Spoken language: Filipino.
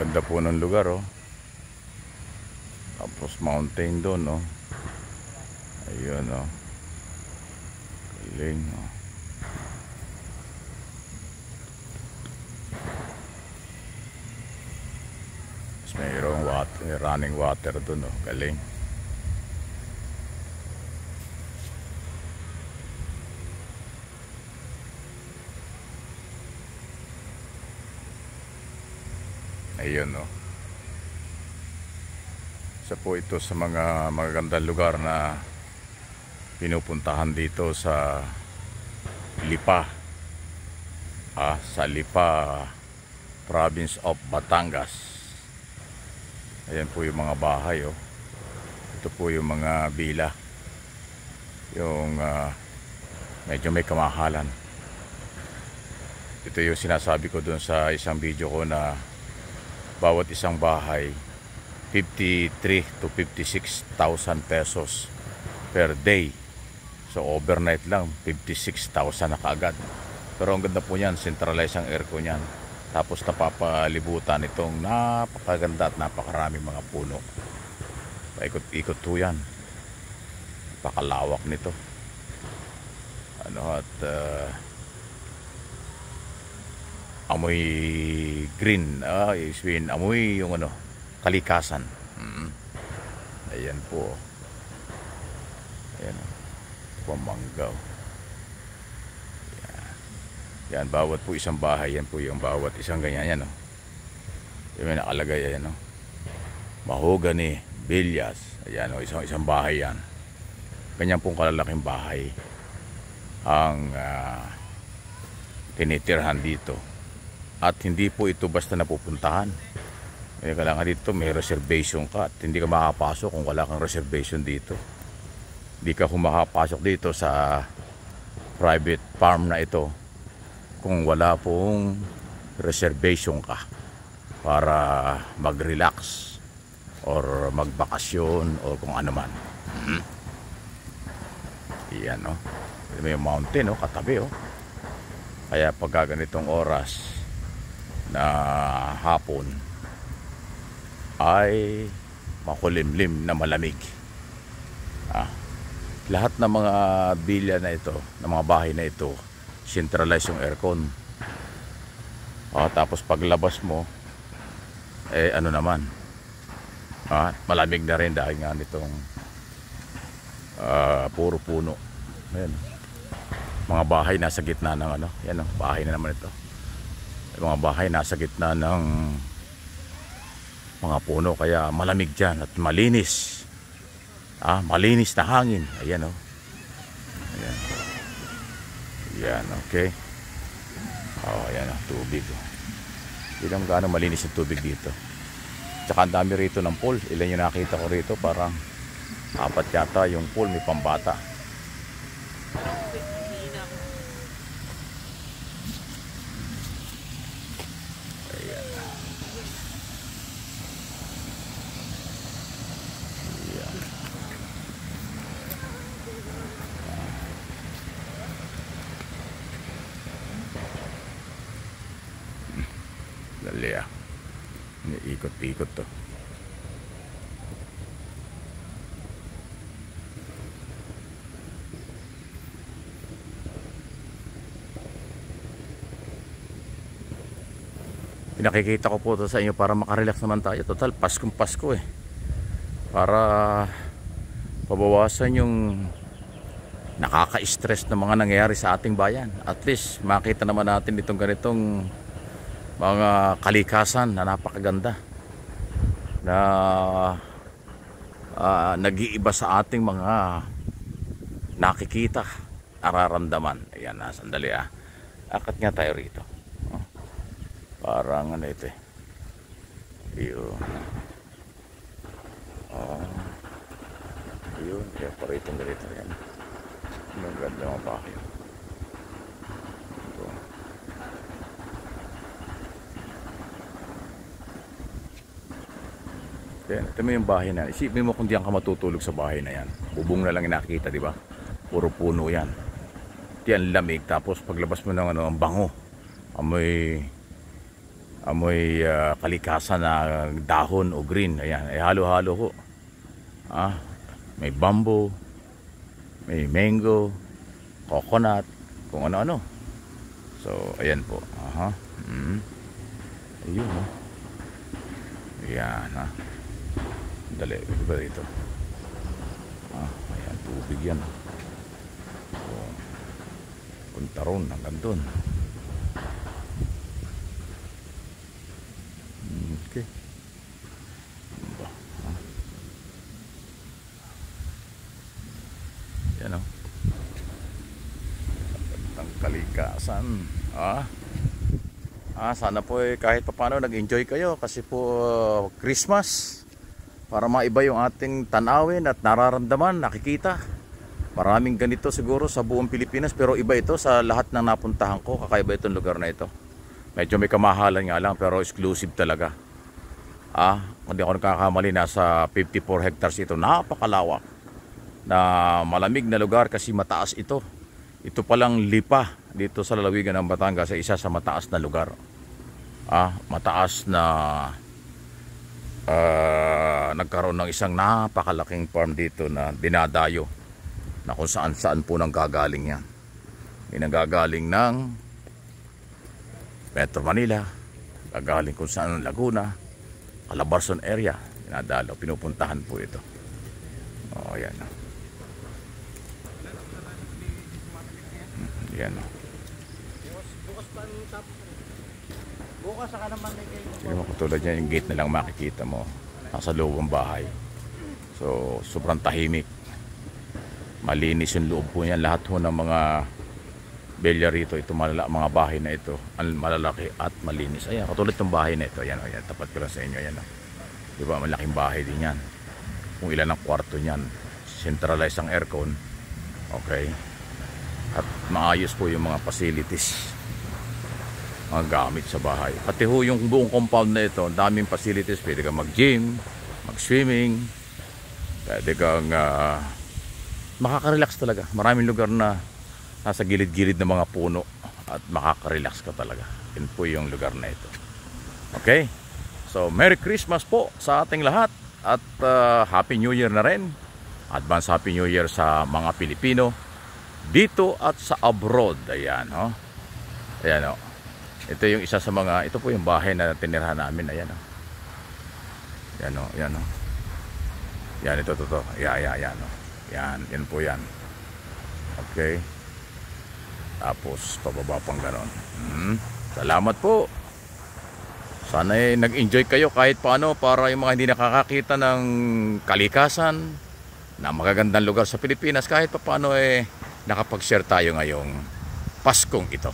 Ganda po ng lugar, oh. Tapos mountain doon, oh. Ayun, oh. Galing, oh. Tapos mayroong water, running water doon, oh. Galing. Ayun, no. Isa po ito sa mga magagandang lugar na pinupuntahan dito sa Lipa. Sa Lipa, Province of Batangas. Ayan po yung mga bahay, oh. Ito po yung mga villa. Yung medyo may kamahalan. Ito yung sinasabi ko dun sa isang video ko na bawat isang bahay 53 to 56,000 pesos per day. So overnight lang 56,000 na kaagad. Pero ang ganda po niyan, centralized ang aircon niyan. Tapos napapalibutan itong napakaganda at napakaraming mga puno. Paikot-ikot po yan. Napakalawak nito. Amoy green, amoy yung kalikasan. Ayan po. Ayan, pamanggaw. Yan, bawat po isang bahay, yan po yung bawat isang ganyan, yan, oh. Yung may nakalagay, ayan, oh. Mahogany Villas. Ayan, oh, isang bahay yan. Ganyan pong kalalaking bahay ang tinitirhan dito. At hindi po ito basta napupuntahan. Kailangan dito may reservation ka at hindi ka makapasok kung wala kang reservation dito. Hindi ka makapasok dito sa private farm na ito kung wala pong reservation ka para mag-relax or magbakasyon or kung ano man. Iyan, no. May mountain, no, katabi, oh. Kaya pag ganitong oras na hapon ay makulimlim na malamig. Lahat ng mga bilya na ito, ng mga bahay na ito, centralized yung aircon. Tapos paglabas mo, ano naman, malamig na rin dahil nga nitong puro puno. Ayan. Mga bahay nasa gitna ng yan, bahay na naman ito. Mga bahay nasa gitna ng mga puno, kaya malamig dyan at malinis. Malinis na hangin. Ayan, oh. Ayan. Ayan, okay. Ayan, oh, tubig, oh. Hindi lang gaano malinis yung tubig dito. Tsaka ang dami rito ng pool. Ilan yung nakita ko rito, parang 4 yata yung pool, may pambata. Dali, ikot-ikot to. Pinakikita ko po to sa inyo para makarelax naman tayo. Total, Paskong Pasko, eh. Para pabawasan yung nakaka-stress na mga nangyayari sa ating bayan. At least makita naman natin itong ganitong mga kalikasan na napakaganda na nag-iiba sa ating mga nakikita, nararamdaman. Ayan, sandali, akat nga tayo rito. Parang ito, eh. Yun. Yun, kaya pa rito ganito. Yan. Ang ganda mga bahay. Ito. Yan, ito mo yung bahay na. Isipin mo kung diyan ka matutulog sa bahay na yan. Bubong na lang yung nakikita, di ba? Puro puno yan. Yan lamig. Tapos paglabas mo ng ano, ang bango. Amoy kalikasan na dahon o green. Ayan, ay halo-halo ho. May bamboo, may mango, coconut, kung ano-ano. So, ayan po. Ayun, ha. Ayan, ha. Dali, ito ba dito? Ayan, tubig yan. So, punta ron hanggang doon. Okay. Yan, o. Ang kalikasan. Sana po kahit paano nag-enjoy kayo kasi po Christmas. Para maiba yung ating tanawin at nararamdaman, nakikita. Maraming ganito siguro sa buong Pilipinas, pero iba ito sa lahat ng napuntahan ko. Kakaiba itong lugar na ito. Medyo may kamahalan nga lang, pero exclusive talaga. Kung di ako nagkakamali, nasa 54 hectares ito. Napakalawak na malamig na lugar kasi mataas ito. Ito palang Lipa dito sa lalawigan ng Batangas, isa sa mataas na lugar. Mataas na nagkaroon ng isang napakalaking farm dito na dinadayo na kung saan saan po nang gagaling yan. Nagagaling ng Metro Manila, gagaling kung saan Laguna, Calabarzon area, dinadalo, pinupuntahan po ito. Ayan. Ayan. Bukas saka naman Tingnan mo, katulad niya, yung gate na lang makikita mo. Nasa loob ng bahay. So, sobrang tahimik. Malinis yung loob po niyan. Lahat ho ng mga belya rito, ito mga bahay na ito, malalaki at malinis. Ayan, katulad ng bahay na ito. Ayan, ayan, tapat ko lang sa inyo. Ayan, diba, malaking bahay din yan. Kung ilan ang kwarto niyan. Centralized ang aircon. Okay. At maayos po yung mga facilities, mga gamit sa bahay. Pati ho yung buong compound na ito, daming facilities. Pwede kang mag-gym, mag-swimming, pwede kang makaka-relax talaga. Maraming lugar na nasa gilid-gilid ng mga puno at makaka-relax ka talaga. Yun po yung lugar na ito. Okay? So, Merry Christmas po sa ating lahat at Happy New Year na rin. Advance Happy New Year sa mga Pilipino dito at sa abroad. Ayan, oh. Ayan, oh. Ito yung isa sa mga, ito po yung bahay na tinirahan namin. Ayan, oh. Ayan, oh. Ayan, oh. Yan, ito. Ayan, oh. Yan po yan. Okay. Tapos, pababa pang ganon. Salamat po. Sana nag-enjoy kayo kahit paano para yung mga hindi nakakakita ng kalikasan na magagandang lugar sa Pilipinas, kahit paano nakapag-share tayo ngayong Paskong ito.